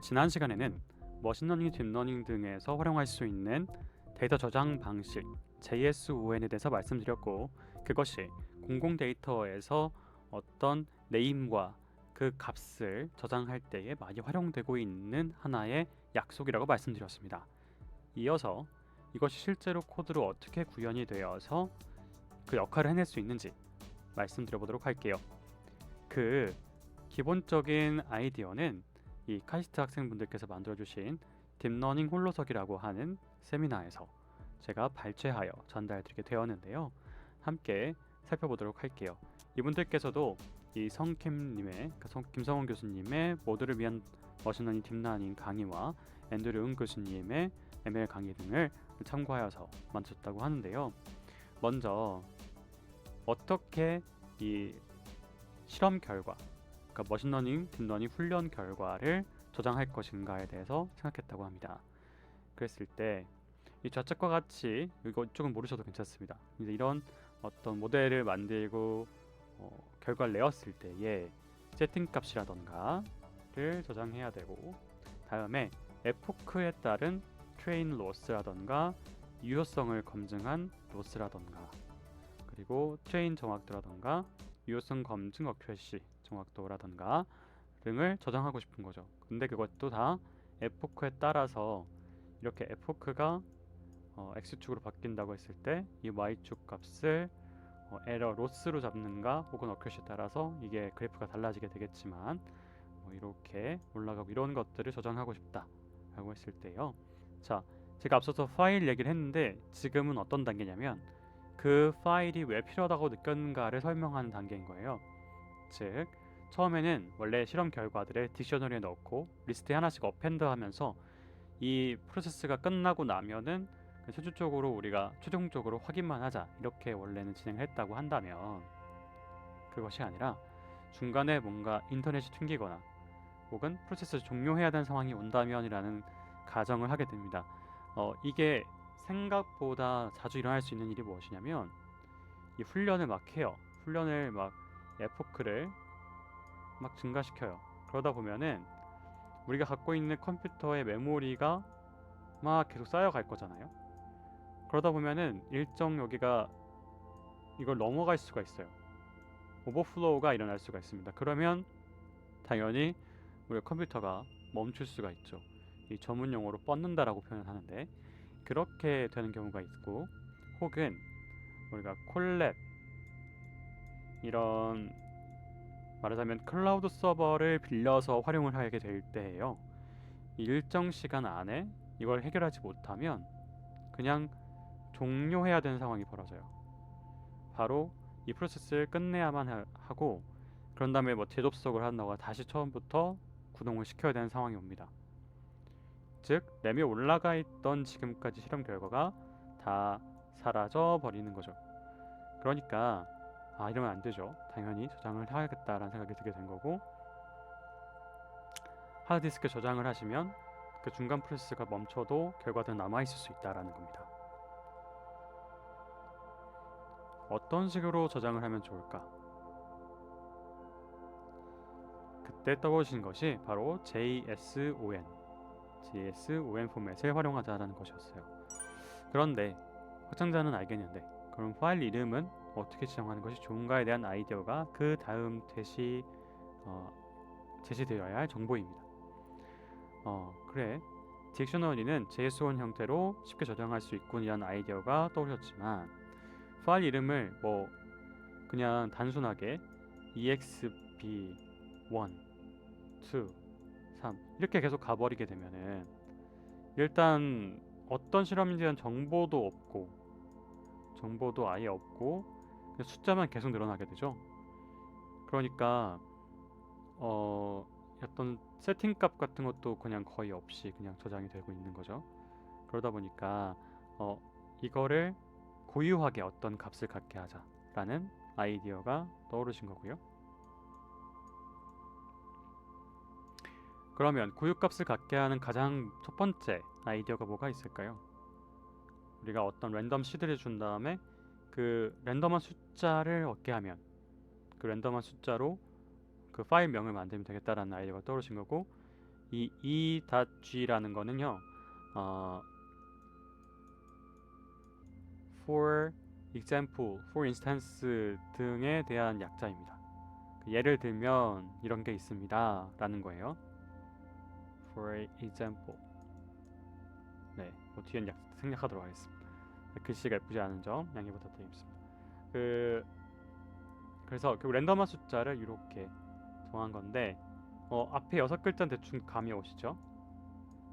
지난 시간에는 머신러닝, 딥러닝 등에서 활용할 수 있는 데이터 저장 방식 JSON에 대해서 말씀드렸고, 그것이 공공 데이터에서 어떤 네임과 그 값을 저장할 때에 많이 활용되고 있는 하나의 약속이라고 말씀드렸습니다. 이어서 이것이 실제로 코드로 어떻게 구현이 되어서 그 역할을 해낼 수 있는지 말씀드려보도록 할게요. 그 기본적인 아이디어는 이 카이스트 학생분들께서 만들어주신 딥러닝 홀로서기라고 하는 세미나에서 제가 발췌하여 전달드리게 되었는데요. 함께 살펴보도록 할게요. 이분들께서도 이 성킴님의, 김성원 교수님의 모두를 위한 머신러닝 딥러닝 강의와 앤드류 응 교수님의 ML 강의 등을 참고하여서 만드셨다고 하는데요. 먼저 어떻게 이 실험 결과, 그러니까 머신러닝, 딥러닝 훈련 결과를 저장할 것인가에 대해서 생각했다고 합니다. 그랬을 때 이 좌측과 같이, 이거 조금 모르셔도 괜찮습니다. 이제 이런 어떤 모델을 만들고 결과를 내었을 때에 세팅 값이라던가를 저장해야 되고, 다음에 에포크에 따른 트레인 로스라던가 유효성을 검증한 로스라던가, 그리고 트레인 정확도라던가 유효성 검증 어큐레시 정확도라던가 등을 저장하고 싶은 거죠. 근데 그것도 다 에포크에 따라서 이렇게 에포크가 x축으로 바뀐다고 했을 때 이 y축 값을 에러 로스로 잡는가 혹은 어큐레시에 따라서 이게 그래프가 달라지게 되겠지만, 이렇게 올라가고 이런 것들을 저장하고 싶다 라고 했을 때요. 자, 제가 앞서서 파일 얘기를 했는데 지금은 어떤 단계냐면 그 파일이 왜 필요하다고 느꼈는가를 설명하는 단계인 거예요. 즉, 처음에는 원래 실험 결과들을 딕셔너리에 넣고 리스트에 하나씩 어펜드 하면서 이 프로세스가 끝나고 나면은 최종적으로 확인만 하자, 이렇게 원래는 진행을 했다고 한다면, 그것이 아니라 중간에 뭔가 인터넷이 튕기거나 혹은 프로세스를 종료해야 되는 상황이 온다면이라는 가정을 하게 됩니다. 이게 생각보다 자주 일어날 수 있는 일이 무엇이냐면, 이 훈련을 막 해요. 훈련을 막 에포크를 막 증가시켜요. 그러다 보면은 우리가 갖고 있는 컴퓨터의 메모리가 막 계속 쌓여갈 거잖아요. 그러다 보면은 일정 여기가 이걸 넘어갈 수가 있어요. 오버플로우가 일어날 수가 있습니다. 그러면 당연히 우리 컴퓨터가 멈출 수가 있죠. 이 전문 용어로 뻗는다라고 표현하는데, 그렇게 되는 경우가 있고, 혹은 우리가 콜랩, 이런 말하자면 클라우드 서버를 빌려서 활용을 하게 될 때예요. 일정 시간 안에 이걸 해결하지 못하면 그냥 종료해야 되는 상황이 벌어져요. 바로 이 프로세스를 끝내야만 하고, 그런 다음에 뭐 재접속을 한다거나 다시 처음부터 구동을 시켜야 되는 상황이 옵니다. 즉, 램이 올라가 있던 지금까지 실험 결과가 다 사라져 버리는 거죠. 그러니까 이러면 안 되죠. 당연히 저장을 해야겠다라는 생각이 들게 된 거고, 하드디스크에 저장을 하시면 그 중간 프로세스가 멈춰도 결과들은 남아있을 수 있다라는 겁니다. 어떤 식으로 저장을 하면 좋을까? 그때 떠오르신 것이 바로 JSON 포맷을 활용하자라는 것이었어요. 그런데 확장자는 알겠는데, 그럼 파일 이름은 어떻게 지정하는 것이 좋은가에 대한 아이디어가 그 다음 제시되어야 할 정보입니다. 그래, 딕셔너리는 JSON 형태로 쉽게 저장할 수 있군이라는 아이디어가 떠오르셨지만, 파일 이름을 그냥 단순하게 exp1, 2, 3 이렇게 계속 가버리게 되면은 일단 어떤 실험인지에 대한 정보도 아예 없고 숫자만 계속 늘어나게 되죠. 그러니까 어떤 세팅값 같은 것도 그냥 거의 없이 그냥 저장이 되고 있는 거죠. 그러다 보니까 이거를 고유하게 어떤 값을 갖게 하자라는 아이디어가 떠오르신 거고요. 그러면 고유값을 갖게 하는 가장 첫 번째 아이디어가 뭐가 있을까요? 우리가 어떤 랜덤 시드를 준 다음에 그 랜덤한 숫자를 얻게 하면 그 랜덤한 숫자로 그 파일명을 만들면 되겠다라는 아이디어가 떠오르신 거고, 이 e.g라는 거는요. for example, for instance 등에 대한 약자입니다. 예를 들면 이런 게 있습니다 라는 거예요. for example. 네, 뭐 뒤엔 생략하도록 하겠습니다. 글씨가 예쁘지 않은 점 양해 부탁드리겠습니다. 그래서 그 랜덤한 숫자를 이렇게 정한 건데 앞에 6글자는 대충 감이 오시죠?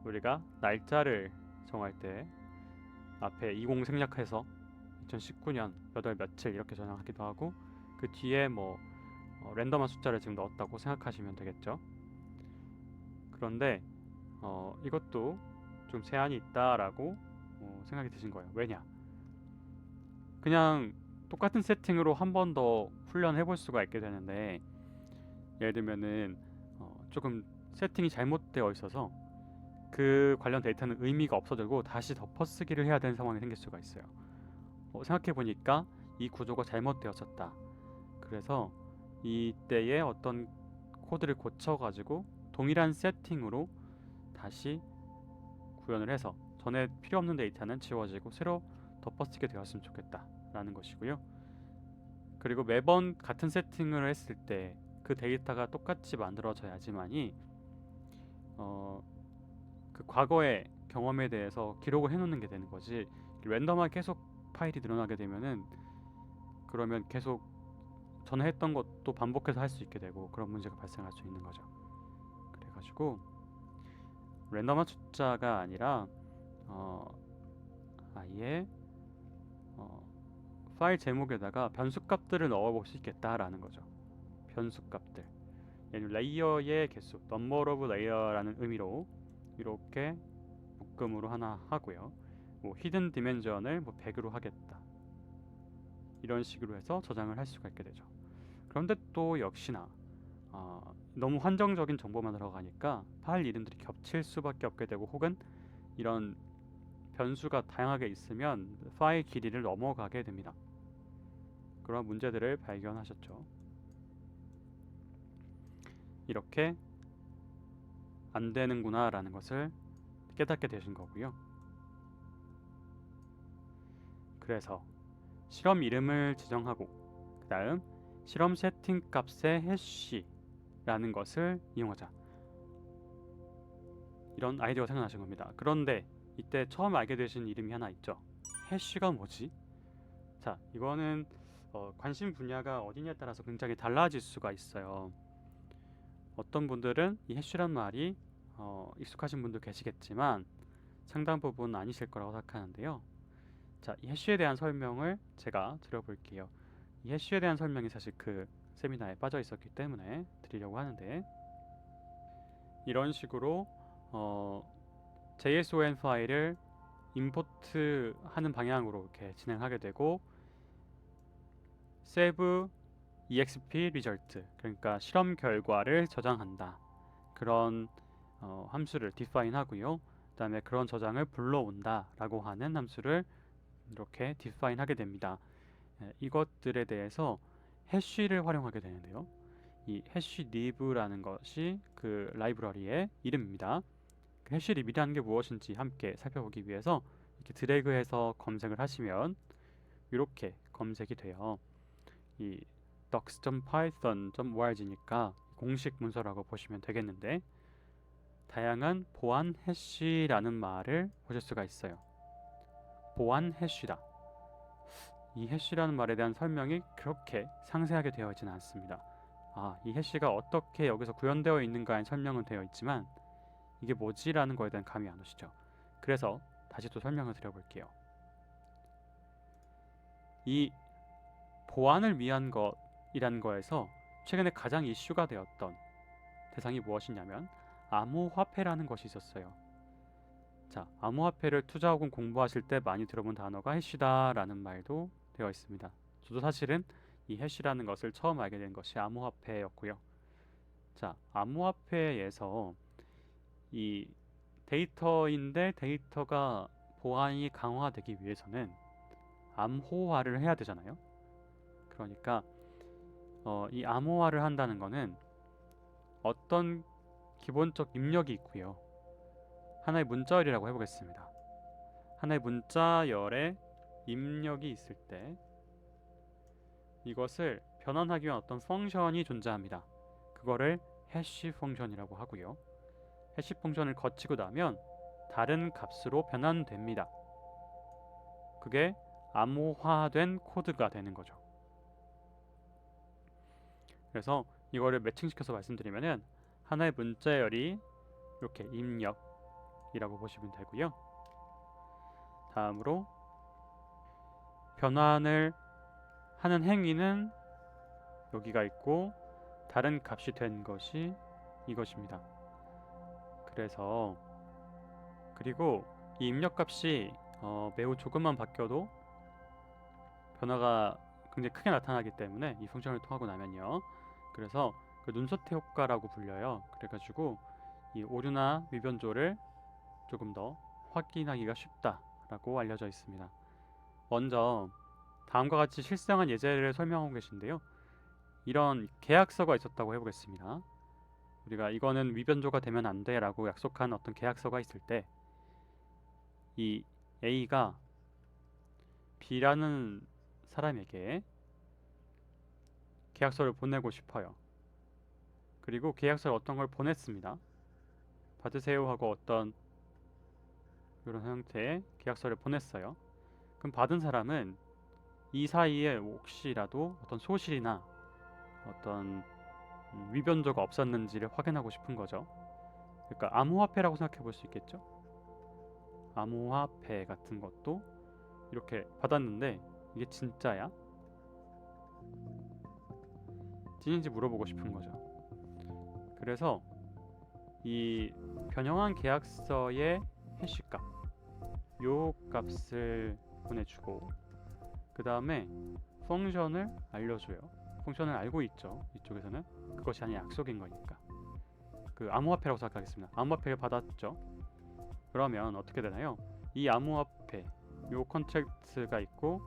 우리가 날짜를 정할 때 앞에 20 생략해서 2019년 몇 월 며칠 이렇게 전환하기도 하고 그 뒤에 뭐 랜덤한 숫자를 지금 넣었다고 생각하시면 되겠죠. 그런데 이것도 좀 제한이 있다라고 생각이 드신 거예요. 왜냐? 그냥 똑같은 세팅으로 한 번 더 훈련해 볼 수가 있게 되는데 예를 들면은 조금 세팅이 잘못되어 있어서 그 관련 데이터는 의미가 없어지고 다시 덮어쓰기를 해야 되는 상황이 생길 수가 있어요. 생각해 보니까 이 구조가 잘못되었었다. 그래서 이때에 어떤 코드를 고쳐가지고 동일한 세팅으로 다시 구현을 해서 전에 필요 없는 데이터는 지워지고 새로 덮어쓰게 되었으면 좋겠다라는 것이고요. 그리고 매번 같은 세팅을 했을 때 그 데이터가 똑같이 만들어져야지만이 그 과거의 경험에 대해서 기록을 해놓는 게 되는 거지. 랜덤하게 계속 파일이 늘어나게 되면은 그러면 계속 전에 했던 것도 반복해서 할 수 있게 되고 그런 문제가 발생할 수 있는 거죠. 그래가지고 랜덤한 숫자가 아니라 아예 파일 제목에다가 변수값들을 넣어볼 수 있겠다라는 거죠. 변수값들. 레이어의 개수, number of layer라는 의미로 이렇게 묶음으로 하나 하고요. 뭐 히든 디멘전을 뭐 100으로 하겠다. 이런 식으로 해서 저장을 할 수가 있게 되죠. 그런데 또 역시나 너무 한정적인 정보만 들어가니까 파일 이름들이 겹칠 수밖에 없게 되고 혹은 이런 변수가 다양하게 있으면 파일 길이를 넘어가게 됩니다. 그런 문제들을 발견하셨죠. 이렇게 안 되는구나 라는 것을 깨닫게 되신 거고요. 그래서 실험 이름을 지정하고 그 다음 실험 세팅 값의 해쉬라는 것을 이용하자. 이런 아이디어가 생각나신 겁니다. 그런데 이때 처음 알게 되신 이름이 하나 있죠. 해쉬가 뭐지? 자, 이거는 관심 분야가 어디냐에 따라서 굉장히 달라질 수가 있어요. 어떤 분들은 이 해쉬란 말이 익숙하신 분도 계시겠지만 상당 부분 아니실 거라고 생각하는데요. 자, 이 해쉬에 대한 설명을 제가 드려볼게요. 이 해쉬에 대한 설명이 사실 그 세미나에 빠져 있었기 때문에 드리려고 하는데 이런 식으로 JSON 파일을 임포트하는 방향으로 이렇게 진행하게 되고 save exp result 그러니까 실험 결과를 저장한다. 그런 함수를 define 하고요. 그 다음에 그런 저장을 불러온다 라고 하는 함수를 이렇게 define 하게 됩니다. 이것들에 대해서 해쉬를 활용하게 되는데요. 이 해쉬lib라는 것이 그 라이브러리의 이름입니다. 그 해쉬lib이라는 게 무엇인지 함께 살펴보기 위해서 이렇게 드래그해서 검색을 하시면 이렇게 검색이 돼요. 이 docs.python.org니까 공식 문서라고 보시면 되겠는데 다양한 보안 해쉬라는 말을 보실 수가 있어요. 보안 해쉬다. 이 해쉬라는 말에 대한 설명이 그렇게 상세하게 되어 있지는 않습니다. 이 해쉬가 어떻게 여기서 구현되어 있는가에 설명은 되어 있지만 이게 뭐지라는 거에 대한 감이 안 오시죠. 그래서 다시 또 설명을 드려볼게요. 이 보안을 위한 것이라는 거에서 최근에 가장 이슈가 되었던 대상이 무엇이냐면 암호화폐라는 것이 있었어요. 자, 암호화폐를 투자 혹은 공부하실 때 많이 들어본 단어가 해쉬다라는 말도 되어 있습니다. 저도 사실은 이 해쉬라는 것을 처음 알게 된 것이 암호화폐였고요. 자, 암호화폐에서 이 데이터인데 데이터가 보안이 강화되기 위해서는 암호화를 해야 되잖아요. 그러니까 이 암호화를 한다는 거는 어떤 기본적 입력이 있고요. 하나의 문자열이라고 해보겠습니다. 하나의 문자열에 입력이 있을 때 이것을 변환하기 위한 어떤 펑션이 존재합니다. 그거를 해시 펑션이라고 하고요. 해시 펑션을 거치고 나면 다른 값으로 변환됩니다. 그게 암호화된 코드가 되는 거죠. 그래서 이거를 매칭시켜서 말씀드리면은 하나의 문자열이 이렇게 입력이라고 보시면 되고요. 다음으로 변환을 하는 행위는 여기가 있고 다른 값이 된 것이 이것입니다. 그리고 이 입력값이 매우 조금만 바뀌어도 변화가 굉장히 크게 나타나기 때문에 이 펑션을 통하고 나면요. 그래서 그 눈소태 효과라고 불려요. 그래가지고 이 오류나 위변조를 조금 더 확인하기가 쉽다라고 알려져 있습니다. 먼저 다음과 같이 실생한 예제를 설명하고 계신데요. 이런 계약서가 있었다고 해보겠습니다. 우리가 이거는 위변조가 되면 안 돼 라고 약속한 어떤 계약서가 있을 때 이 A가 B라는 사람에게 계약서를 보내고 싶어요. 그리고 계약서에 어떤 걸 보냈습니다. 받으세요 하고 어떤 이런 형태의 계약서를 보냈어요. 그럼 받은 사람은 이 사이에 혹시라도 어떤 소실이나 어떤 위변조가 없었는지를 확인하고 싶은 거죠. 그러니까 암호화폐라고 생각해 볼 수 있겠죠. 암호화폐 같은 것도 이렇게 받았는데 이게 진짜야? 찐인지 물어보고 싶은 거죠. 그래서 이 변형한 계약서의 해시값 요 값을 보내주고 그 다음에 펑션을 알려줘요. 펑션을 알고 있죠. 이쪽에서는 그것이 아닌 약속인 거니까 그 암호화폐라고 생각하겠습니다. 암호화폐를 받았죠. 그러면 어떻게 되나요? 이 암호화폐 요 컨트랙트가 있고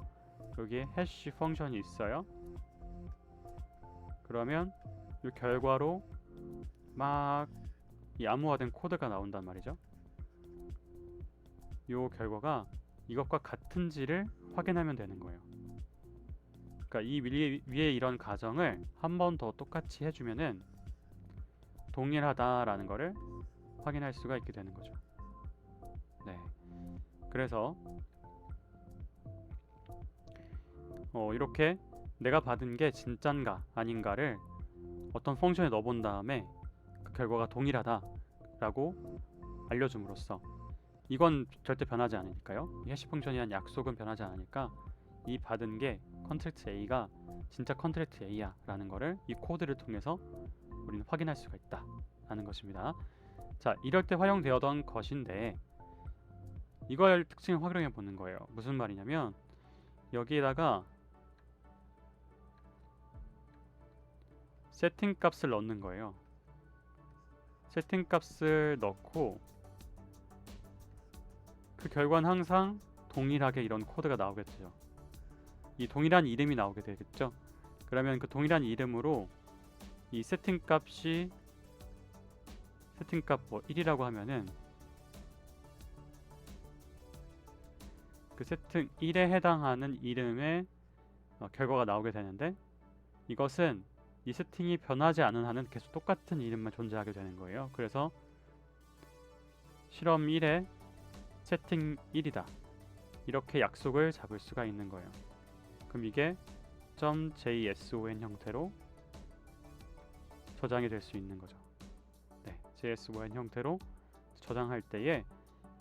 여기에 해시 펑션이 있어요. 그러면 이 결과로 막 이 암호화된 코드가 나온단 말이죠. 이 결과가 이것과 같은지를 확인하면 되는 거예요. 그러니까 이 위에 이런 가정을 한 번 더 똑같이 해주면은 동일하다라는 거를 확인할 수가 있게 되는 거죠. 네. 그래서 이렇게 내가 받은 게 진짠가 아닌가를 어떤 펑션에 넣어본 다음에 그 결과가 동일하다라고 알려줌으로써 이건 절대 변하지 않으니까요. 이 해시 펑션이란 약속은 변하지 않으니까 이 받은 게 컨트랙트 A가 진짜 컨트랙트 A야 라는 거를 이 코드를 통해서 우리는 확인할 수가 있다 라는 것입니다. 자, 이럴 때 활용되었던 것인데 이걸 특징을 활용해 보는 거예요. 무슨 말이냐면 여기에다가 세팅 값을 넣는 거예요. 세팅 값을 넣고 그 결과는 항상 동일하게 이런 코드가 나오겠죠. 이 동일한 이름이 나오게 되겠죠. 그러면 그 동일한 이름으로 이 세팅 값이 세팅 값 1이라고 하면은 그 세팅 1에 해당하는 이름의 결과가 나오게 되는데 이것은 이 세팅이 변하지 않은 한은 계속 똑같은 이름만 존재하게 되는 거예요. 그래서 실험 1에 세팅 1이다 이렇게 약속을 잡을 수가 있는 거예요. 그럼 이게 .json 형태로 저장이 될 수 있는 거죠. 네, JSON 형태로 저장할 때에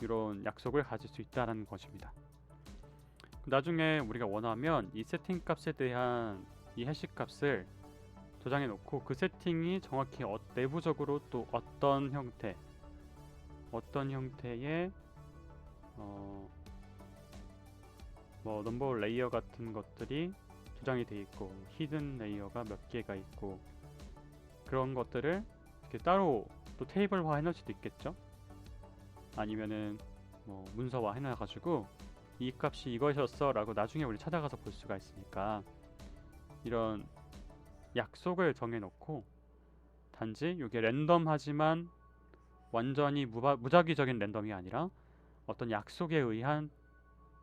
이런 약속을 가질 수 있다는 것입니다. 나중에 우리가 원하면 이 세팅 값에 대한 이 해시 값을 저장해 놓고 그 세팅이 정확히 내부적으로 또 어떤 형태의 뭐 넘버 레이어 같은 것들이 저장이 돼 있고 히든 레이어가 몇 개가 있고 그런 것들을 이렇게 따로 또 테이블화 해놓을 수도 있겠죠. 아니면은 뭐 문서화 해놔가지고 이 값이 이것이었어 라고 나중에 우리 찾아가서 볼 수가 있으니까 이런 약속을 정해놓고 단지 이게 랜덤하지만 완전히 무작위적인 랜덤이 아니라 어떤 약속에 의한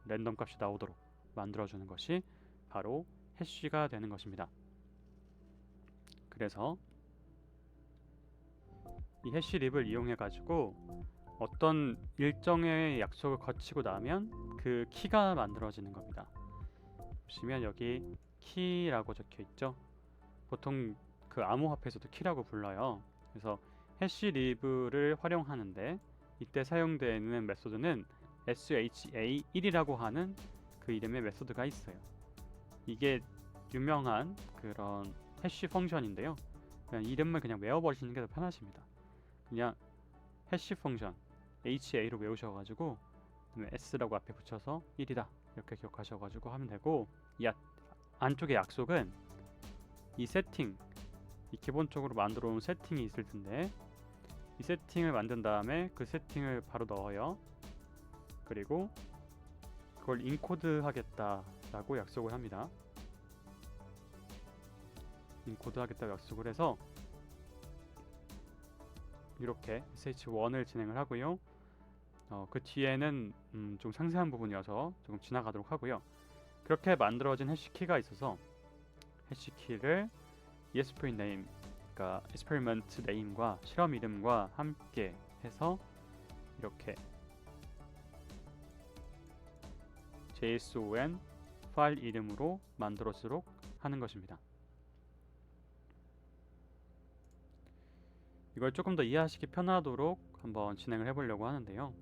랜덤 값이 나오도록 만들어주는 것이 바로 해쉬가 되는 것입니다. 그래서 이 해시립을 이용해 가지고 어떤 일정의 약속을 거치고 나면 그 키가 만들어지는 겁니다. 보시면 여기 키라고 적혀 있죠. 보통 그 암호화폐에서도 키라고 불러요. 그래서 해시리브를 활용하는데 이때 사용되는 메소드는 SHA1이라고 하는 그 이름의 메소드가 있어요. 이게 유명한 그런 해시 펑션인데요. 그냥 이름을 그냥 외워버리시는 게 더 편하십니다. 그냥 해시 펑션 HA로 외우셔가지고 S라고 앞에 붙여서 1이다 이렇게 기억하셔가지고 하면 되고, 이 안쪽의 약속은 이 세팅, 이 기본적으로 만들어 놓은 세팅이 있을 텐데 이 세팅을 만든 다음에 그 세팅을 바로 넣어요. 그리고 그걸 인코드 하겠다라고 약속을 합니다. 인코드 하겠다고 약속을 해서 이렇게 sh1을 진행을 하고요. 그 뒤에는 좀 상세한 부분이어서 조금 지나가도록 하고요. 그렇게 만들어진 해시키가 있어서 해시키를 ESP name, 그러니까 experiment name과 실험 이름과 함께 해서 이렇게 JSON 파일 이름으로 만들어주도록 하는 것입니다. 이걸 조금 더 이해하시기 편하도록 한번 진행을 해보려고 하는데요.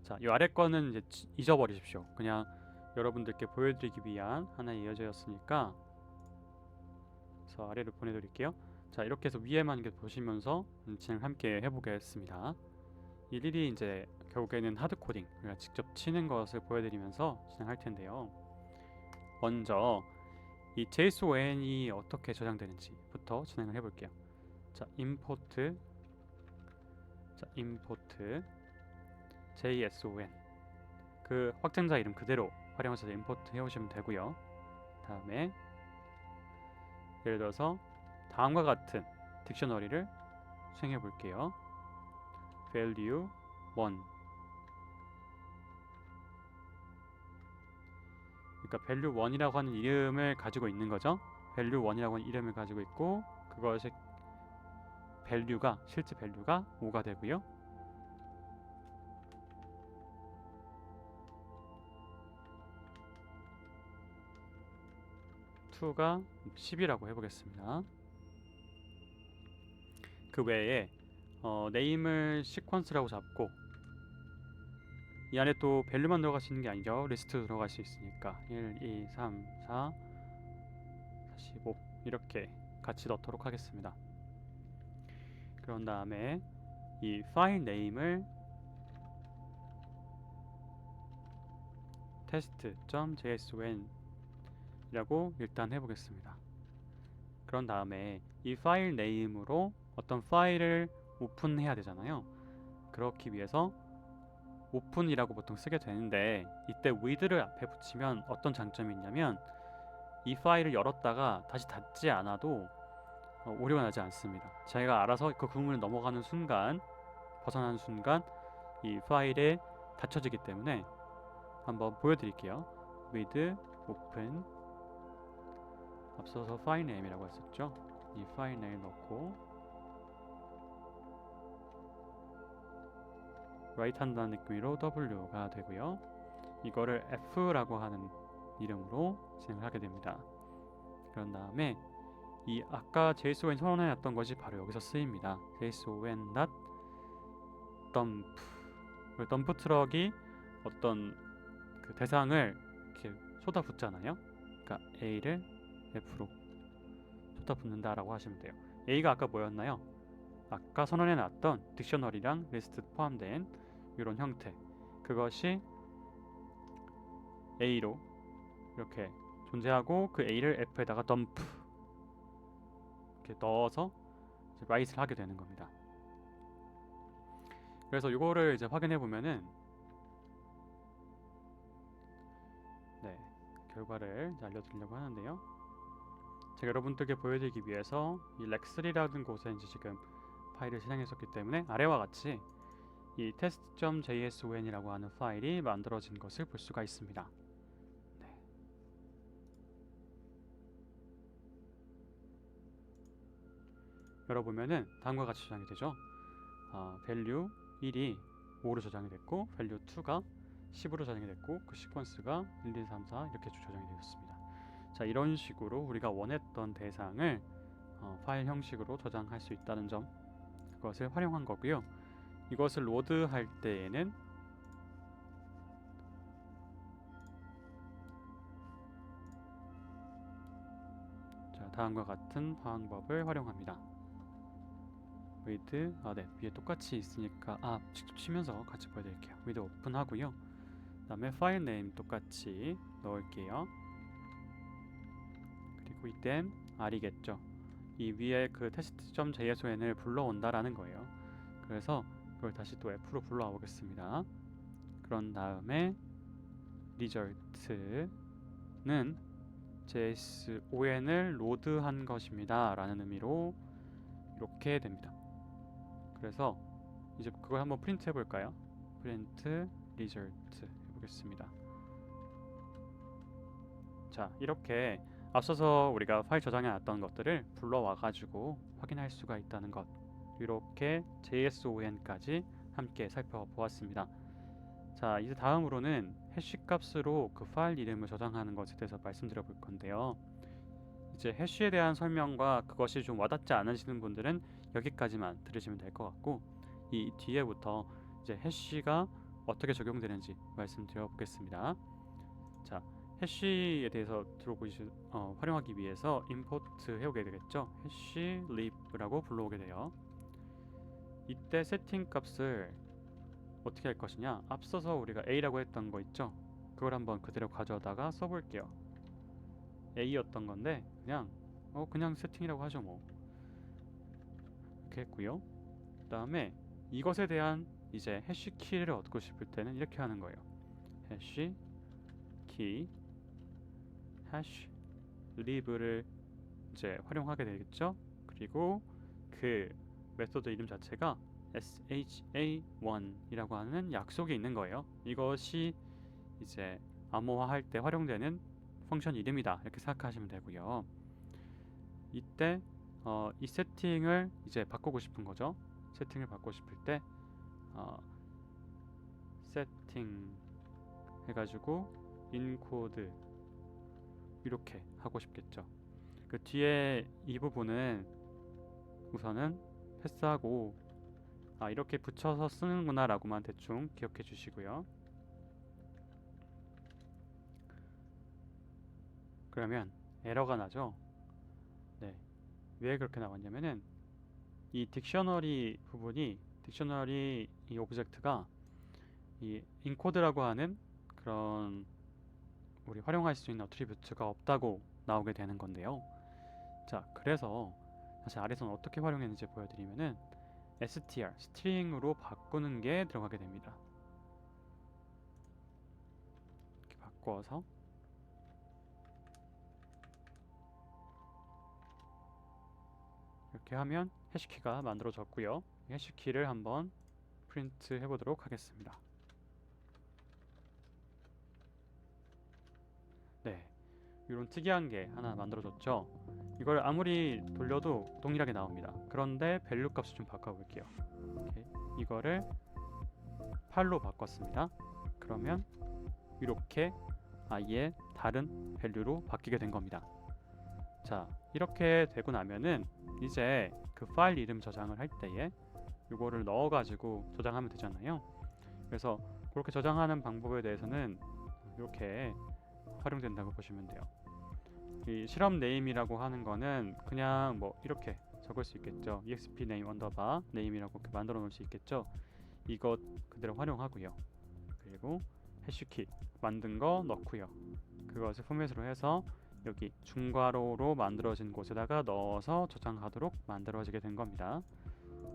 자, 이 아래 거는 이제 잊어버리십시오. 그냥 여러분들께 보여드리기 위한 하나의 예제였으니까. 그래서 아래로 보내드릴게요. 자, 이렇게 해서 위에만 이렇게 보시면서 진행 함께 해보겠습니다. 일일이 이제 결국에는 하드 코딩, 우리가 직접 치는 것을 보여드리면서 진행할 텐데요. 먼저 이 JSON이 어떻게 저장되는지부터 진행을 해볼게요. 자, import JSON, 그 확장자 이름 그대로 활용해서 임포트 해오시면 되고요. 다음에 예를 들어서 다음과 같은 딕셔너리를 수행해 볼게요. value 1, 그러니까 value 1이라고 하는 이름을 가지고 있는 거죠. value 1이라고 하는 이름을 가지고 있고 그것의 value가 실제 value가 5가 되고요. (2)가 10이라고 해보겠습니다. 그 외에 네임을 시퀀스라고 잡고 이 안에 또 밸류만 들어갈 수 있는 게 아니죠. 리스트 들어갈 수 있으니까 1, 2, 3, 4, 45 이렇게 같이 넣도록 하겠습니다. 그런 다음에 이 파일 네임을 test.json 이라고 일단 해보겠습니다. 그런 다음에 이 파일 네임으로 어떤 파일을 오픈해야 되잖아요. 그렇기 위해서 오픈이라고 보통 쓰게 되는데 이때 with를 앞에 붙이면 어떤 장점이 있냐면 이 파일을 열었다가 다시 닫지 않아도 오류가 나지 않습니다. 자기가 알아서 그 구문을 넘어가는 순간, 벗어나는 순간 이 파일에 닫혀지기 때문에 한번 보여드릴게요. with open, 앞서서 파일 네임이라고 했었죠. 이 파일 네임 넣고 라이트 한다는 느낌으로 W가 되고요. 이거를 F라고 하는 이름으로 진행을 하게 됩니다. 그런 다음에 이 아까 JSON 선언해 놨던 것이 바로 여기서 쓰입니다. JSON.dump, 덤프 트럭이 어떤 그 대상을 이렇게 쏟아붓잖아요. 그러니까 A를 F로 쏟아붓는다라고 하시면 돼요. A가 아까 뭐였나요? 아까 선언해 놨던 딕셔너리랑 리스트 포함된 이런 형태, 그것이 A로 이렇게 존재하고 그 A를 F에다가 덤프 이렇게 넣어서 이제 라이트를 하게 되는 겁니다. 그래서 이거를 이제 확인해 보면은 결과를 이제 알려드리려고 하는데요. 제가 여러분들께 보여드리기 위해서 이 렉3라는 곳에 이제 지금 파일을 실행했었기 때문에 아래와 같이 이 test.json이라고 하는 파일이 만들어진 것을 볼 수가 있습니다. 네. 열어보면은 다음과 같이 저장이 되죠. value 1이 5로 저장이 됐고 value 2가 10으로 저장이 됐고 그 시퀀스가 1, 2, 3, 4 이렇게 쭉 저장이 되었습니다. 자, 이런 식으로 우리가 원했던 대상을 파일 형식으로 저장할 수 있다는 점, 그것을 활용한 거고요. 이것을 로드할 때에는 자, 다음과 같은 방법을 활용합니다. with 네, 위에 똑같이 있으니까 직접 치면서 같이 보여드릴게요. with 오픈하고요. 그 다음에 파일 네임 똑같이 넣을게요. 그리고 이땐 r이겠죠. 이 위에 그 test.json을 불러온다라는 거예요. 그래서 그걸 다시 또 f로 불러와 보겠습니다. 그런 다음에 result는 JSON을 로드한 것입니다 라는 의미로 이렇게 됩니다. 그래서 이제 그걸 한번 프린트 해볼까요? print result 해보겠습니다. 자, 이렇게 앞서서 우리가 파일 저장해 놨던 것들을 불러와 가지고 확인할 수가 있다는 것, 이렇게 JSON까지 함께 살펴보았습니다. 자, 이제 다음으로는 해시 값으로 그 파일 이름을 저장하는 것에 대해서 말씀드려 볼 건데요. 이제 해시에 대한 설명과 그것이 좀 와닿지 않으시는 분들은 여기까지만 들으시면 될 것 같고, 이 뒤에부터 이제 해시가 어떻게 적용되는지 말씀드려 보겠습니다. 자, 해시에 대해서 활용하기 위해서 임포트 해오게 되겠죠. 해시 lib라고 불러오게 돼요. 이때 세팅 값을 어떻게 할 것이냐, 앞서서 우리가 a라고 했던 거 있죠. 그걸 한번 그대로 가져다가 써볼게요. a였던 건데 그냥 세팅이라고 하죠. 뭐 이렇게 했고요. 그 다음에 이것에 대한 이제 해시 키를 얻고 싶을 때는 이렇게 하는 거예요. 해시 키 hash lib를 이제 활용하게 되겠죠. 그리고 그 메소드 이름 자체가 sha1이라고 하는 약속이 있는 거예요. 이것이 이제 암호화할 때 활용되는 펑션 이름이다, 이렇게 생각하시면 되고요. 이때 이 세팅을 이제 바꾸고 싶은 거죠. 세팅을 바꾸고 싶을 때 세팅 해가지고 인코드 이렇게 하고 싶겠죠. 그 뒤에 이 부분은 우선은 패스하고 이렇게 붙여서 쓰는구나 라고만 대충 기억해 주시고요. 그러면 에러가 나죠. 네, 왜 그렇게 나왔냐면은 이 딕셔너리 부분이, 딕셔너리 이 오브젝트가 이 인코드라고 하는 그런 우리 활용할 수 있는 어트리뷰트가 없다고 나오게 되는 건데요. 자, 그래서 사실 아래서는 어떻게 활용했는지 보여드리면은 str, 스트링으로 바꾸는 게 들어가게 됩니다. 이렇게 바꿔서 이렇게 하면 해시키가 만들어졌고요. 해시키를 한번 프린트 해보도록 하겠습니다. 네, 이런 특이한 게 하나 만들어졌죠. 이걸 아무리 돌려도 동일하게 나옵니다. 그런데 밸류 값을 좀 바꿔볼게요. 이거를 8로 바꿨습니다. 그러면 이렇게 아예 다른 밸류로 바뀌게 된 겁니다. 자, 이렇게 되고 나면은 이제 그 파일 이름 저장을 할 때에 이거를 넣어가지고 저장하면 되잖아요. 그래서 그렇게 저장하는 방법에 대해서는 이렇게 활용된다고 보시면 돼요. 이 실험 네임이라고 하는 거는 그냥 뭐 이렇게 적을 수 있겠죠. exp name 언더바 네임이라고 이렇게 만들어 놓을 수 있겠죠. 이것 그대로 활용하고요. 그리고 해시키 만든 거 넣고요. 그것을 포맷으로 해서 여기 중괄호로 만들어진 곳에다가 넣어서 저장하도록 만들어지게 된 겁니다.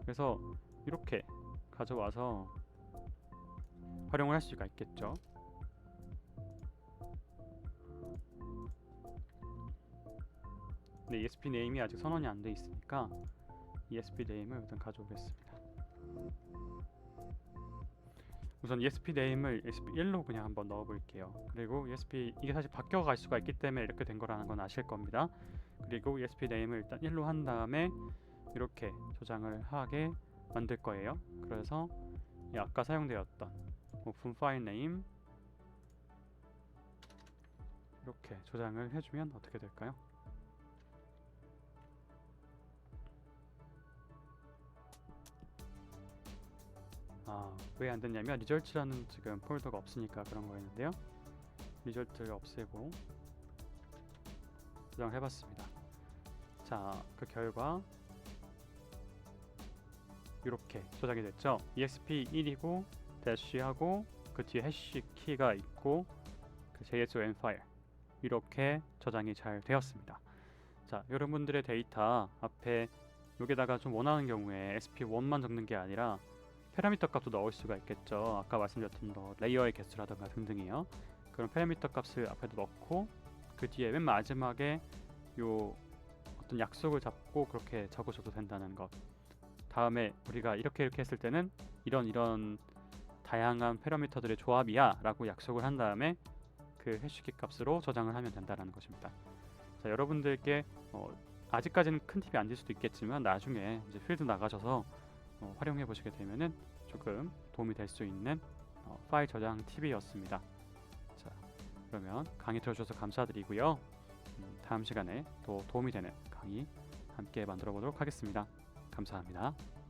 그래서 이렇게 가져와서 활용을 할 수가 있겠죠. 근데 ESP 네임이 아직 선언이 안 돼 있으니까 ESP 네임을 일단 가져오겠습니다. 우선 ESP 네임을 ESP1로 그냥 한번 넣어볼게요. 그리고 ESP 이게 사실 바뀌어갈 수가 있기 때문에 이렇게 된 거라는 건 아실 겁니다. 그리고 ESP 네임을 일단 1로 한 다음에 이렇게 저장을 하게 만들 거예요. 그래서 이 아까 사용되었던 오픈 파일 네임 이렇게 저장을 해주면 어떻게 될까요? 왜 안 됐냐면 리절트라는 지금 폴더가 없으니까 그런 거였는데요. 리절트를 없애고 저장을 해봤습니다. 자, 그 결과 이렇게 저장이 됐죠. ESP1이고 대시하고 그 뒤에 해시 키가 있고 그 JSON 파일 이렇게 저장이 잘 되었습니다. 자, 여러분들의 데이터 앞에 여기다가 좀 원하는 경우에 SP1만 적는 게 아니라 파라미터 값도 넣을 수가 있겠죠. 아까 말씀드렸던 레이어의 개수라든가 등등이요. 그런 파라미터 값을 앞에도 넣고 그 뒤에 맨 마지막에 요 어떤 약속을 잡고 그렇게 적으셔도 된다는 것. 다음에 우리가 이렇게 했을 때는 이런 다양한 파라미터들의 조합이야 라고 약속을 한 다음에 그 해시키 값으로 저장을 하면 된다는 것입니다. 자, 여러분들께 아직까지는 큰 팁이 아닐 수도 있겠지만 나중에 이제 필드 나가셔서 활용해 보시게 되면은 조금 도움이 될 수 있는 파일 저장 팁이었습니다. 자, 그러면 강의 들어주셔서 감사드리고요. 다음 시간에 또 도움이 되는 강의 함께 만들어 보도록 하겠습니다. 감사합니다.